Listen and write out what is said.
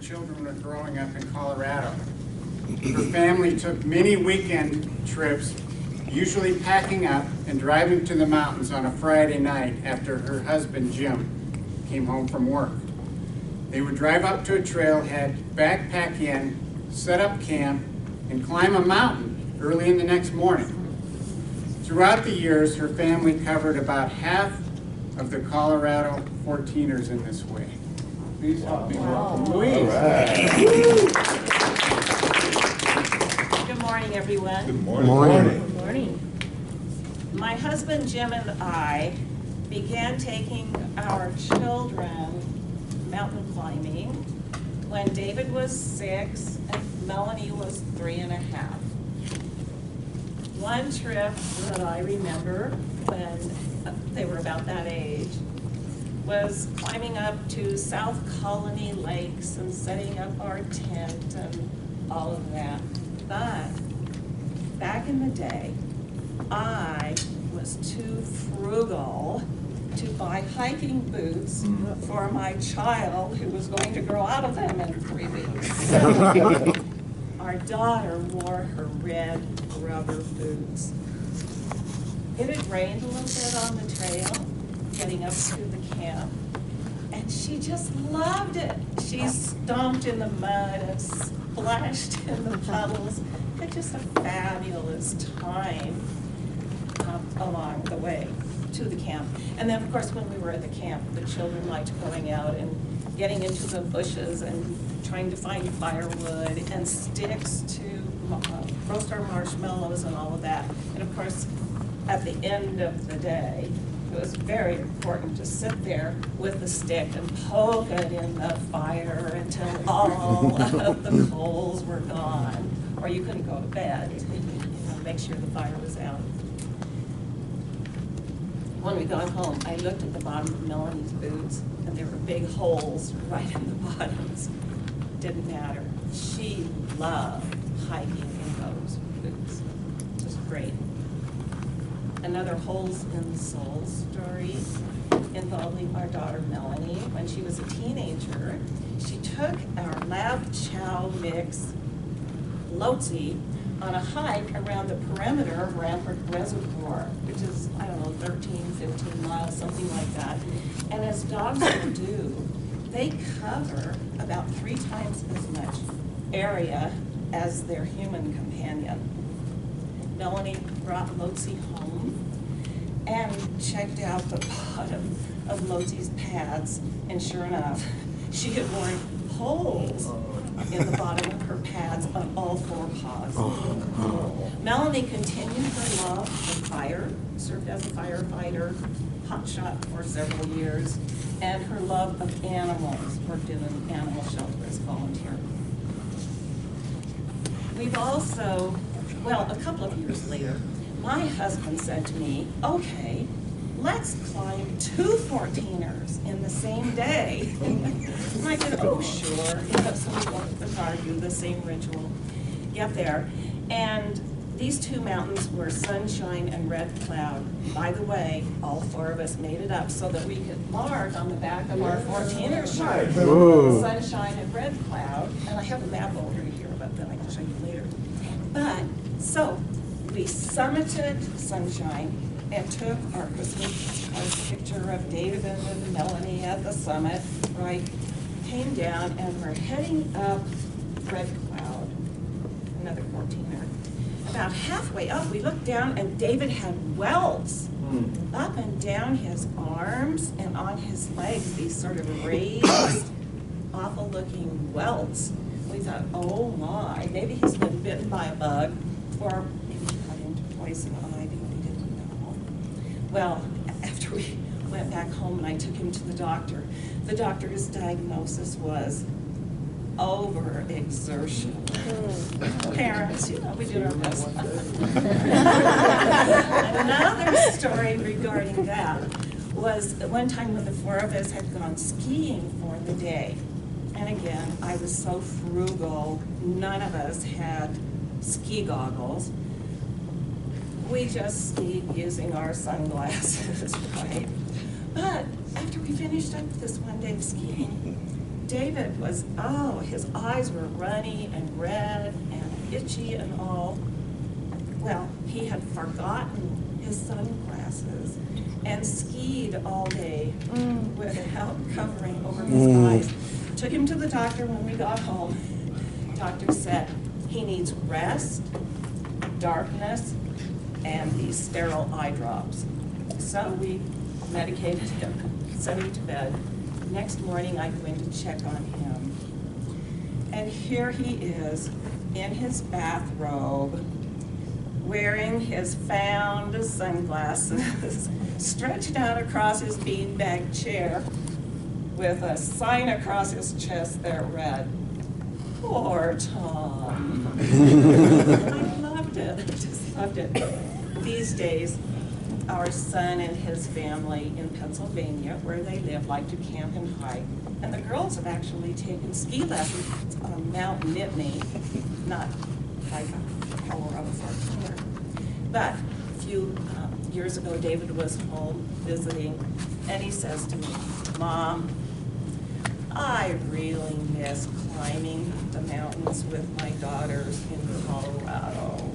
children were growing up in Colorado. Her family took many weekend trips, usually packing up and driving to the mountains on a Friday night after her husband, Jim, came home from work. They would drive up to a trailhead, backpack in, set up camp, and climb a mountain early in the next morning. Throughout the years, her family covered about half of the Colorado 14ers in this way. Please help me welcome Louise. Good morning, everyone. Good morning. Good morning. My husband Jim and I began taking our children mountain climbing when David was 6 and Melanie was 3.5. One trip that I remember when they were about that age was climbing up to South Colony Lakes and setting up our tent and all of that. But back in the day, I was too frugal to buy hiking boots for my child who was going to grow out of them in 3 weeks. Our daughter wore her red rubber boots. It had rained a little bit on the trail, getting up to the camp, and she just loved it. She stomped in the mud and splashed in the puddles. Had just a fabulous time along the way to the camp. And then, of course, when we were at the camp, the children liked going out and getting into the bushes and trying to find firewood and sticks to roast our marshmallows and all of that. And of course, at the end of the day, it was very important to sit there with the stick and poke it in the fire until all of the coals were gone, or you couldn't go to bed. Make sure the fire was out. When we got home, I looked at the bottom of Melanie's boots, and there were big holes right in the bottoms. Didn't matter. She loved hiking in those boots. It was great. Another holes in the soul story involving our daughter Melanie. When she was a teenager, she took our lab chow mix Lotzi on a hike around the perimeter of Rampart Reservoir, which is, I don't know, 13, 15 miles, something like that. And as dogs will do, they cover about 3 times as much area as their human companion. Melanie brought Lotzi home and checked out the bottom of Lotzi's pads, and sure enough, she had worn holes in the bottom of her pads on all 4 paws. Melanie continued her love of fire, served as a firefighter, hotshot for several years, and her love of animals, worked in an animal shelter as a volunteer. We've also, well, a couple of years later, my husband said to me, okay, let's climb 2 14ers in the same day. And I said, oh, sure. So we go to the car, do the same ritual, get there. And these 2 mountains were Sunshine and Red Cloud. By the way, all 4 of us made it up so that we could mark on the back of our 14er shirt, Sunshine and Red Cloud. And I have a map over here, but then I can show you later. But, so, we summited Sunshine and took our Christmas picture of David and Melanie at the summit, right? Came down and we're heading up Red Cloud, another 14er. About halfway up, we looked down and David had welts up and down his arms and on his legs, these sort of raised, awful looking welts. We thought, oh my, maybe he's been bitten by a bug, or maybe he got into poison ivy, we didn't know. Well, after we went back home and I took him to the doctor's diagnosis was overexertion. Parents, you know, we did our best. Another story regarding that was one time when the 4 of us had gone skiing for the day. And again, I was so frugal, none of us had ski goggles. We just skied using our sunglasses, right? But after we finished up this one day of skiing, David was, oh, his eyes were runny and red and itchy and all. Well, he had forgotten his sunglasses and skied all day without covering over his eyes. Took him to the doctor when we got home. Doctor said he needs rest, darkness, and these sterile eye drops. So we medicated him, sent him to bed. Next morning, I go in to check on him. And here he is in his bathrobe, wearing his found sunglasses, stretched out across his beanbag chair with a sign across his chest that read, "Poor Tom." I loved it. I just loved it. These days, our son and his family in Pennsylvania, where they live, like to camp and hike. And the girls have actually taken ski lessons on Mount Nittany, not like a power of a 14er. But a few years ago, David was home visiting, and he says to me, "Mom, I really miss climbing the mountains with my daughters in Colorado."